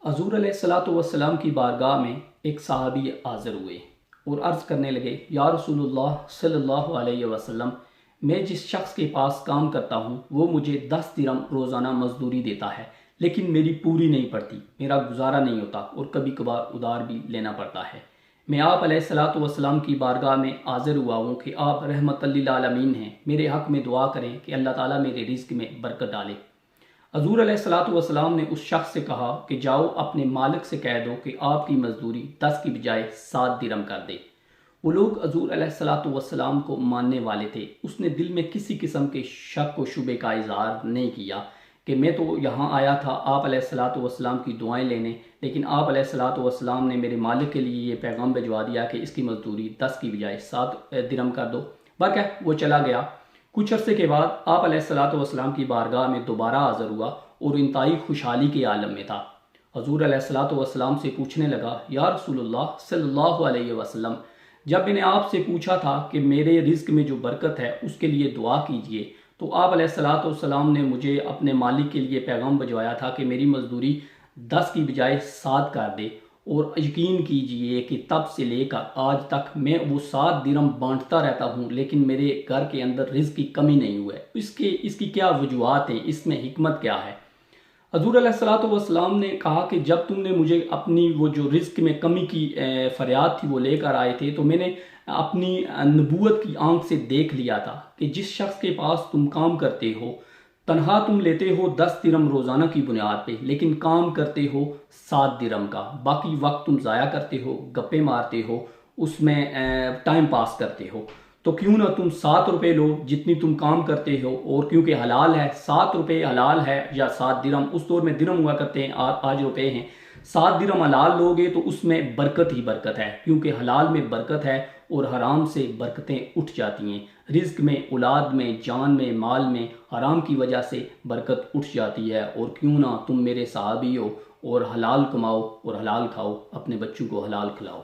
हज़ूर अलैहिस्सलातु वस्सलाम की बारगाह में एक सहाबी हाज़िर हुए और अर्ज़ करने लगे, या रसूलुल्लाह सल्लल्लाहु अलैहि वसल्लम, मैं जिस शख्स के पास काम करता हूँ वो मुझे 10 दिरहम रोज़ाना मजदूरी देता है, लेकिन मेरी पूरी नहीं पड़ती, मेरा गुजारा नहीं होता और कभी कभार उधार भी लेना पड़ता है। मैं आप अलैहिस्सलातु वस्सलाम की बारगाह में हाज़िर हुआ हूँ कि आप रहमतल लिल आलमीन हैं, मेरे हक़ में दुआ करें कि अल्लाह ताला मेरे रिज़्क़ में बरकत डाले। हज़ूर अलैहिस्सलातु वस्सलाम ने उस शख्स से कहा कि जाओ अपने मालिक से कह दो कि आपकी मजदूरी 10 की बजाय 7 दिरहम कर दे। वो लोग हज़ूर अलैहिस्सलातु वस्सलाम को मानने वाले थे। उसने दिल में किसी किस्म के शक व शुबे का इजहार नहीं किया कि मैं तो यहाँ आया था आप अलैहिस्सलातु वस्सलाम की दुआएं लेने, लेकिन आप अलैहिस्सलातु वस्सलाम ने मेरे मालिक के लिए ये पैगाम भिजवा दिया कि इसकी मजदूरी 10 की बजाय 7 दिरहम कर दो। बहरकैफ वो चला गया। कुछ अरसे के बाद आप अलैहिस्सलातु वस्सलाम की बारगाह में दोबारा हाज़िर हुआ और इंतहाई खुशहाली के आलम में था। हज़ूर अलैहिस्सलातु वस्सलाम से पूछने लगा, या रसूलुल्लाह सल्लल्लाहु अलैहि वसल्लम, जब मैंने आपसे पूछा था कि मेरे रिज़्क़ में जो बरकत है उसके लिए दुआ कीजिए, तो आप अलैहिस्सलातु वस्सलाम ने मुझे अपने मालिक के लिए पैगाम भिजवाया था कि मेरी मजदूरी 10 की बजाय 7 कर दे। और यकीन कीजिए कि तब से लेकर आज तक मैं वो 7 दिरहम बांटता रहता हूँ, लेकिन मेरे घर के अंदर रिज़्क़ की कमी नहीं हुई है। इसकी क्या वजूहात हैं, इसमें हिकमत क्या है? हज़ूर अलैहिस्सलातु वस्सलाम ने कहा कि जब तुमने मुझे अपनी वो जो रिज़्क़ में कमी की फरियाद थी वो लेकर आए थे, तो मैंने अपनी नबूवत की आंख से देख लिया था कि जिस शख्स के पास तुम काम करते हो, तनहा तुम लेते हो 10 दिरहम रोज़ाना की बुनियाद पे, लेकिन काम करते हो 7 दिरहम का। बाकी वक्त तुम ज़ाया करते हो, गप्पे मारते हो, उसमें टाइम पास करते हो। तो क्यों ना तुम 7 रुपये लो जितनी तुम काम करते हो, और क्योंकि हलाल है, 7 रुपये हलाल है या 7 दिरहम, उस दौर में दिरहम हुआ करते हैं, आज रुपये हैं। 7 दिरहम हलाल लोगे तो उसमें बरकत ही बरकत है, क्योंकि हलाल में बरकत है और हराम से बरकतें उठ जाती हैं। रिज़्क़ में, औलाद में, जान में, माल में हराम की वजह से बरकत उठ जाती है। और क्यों ना तुम मेरे सहाबी हो और हलाल कमाओ और हलाल खाओ, अपने बच्चों को हलाल खिलाओ।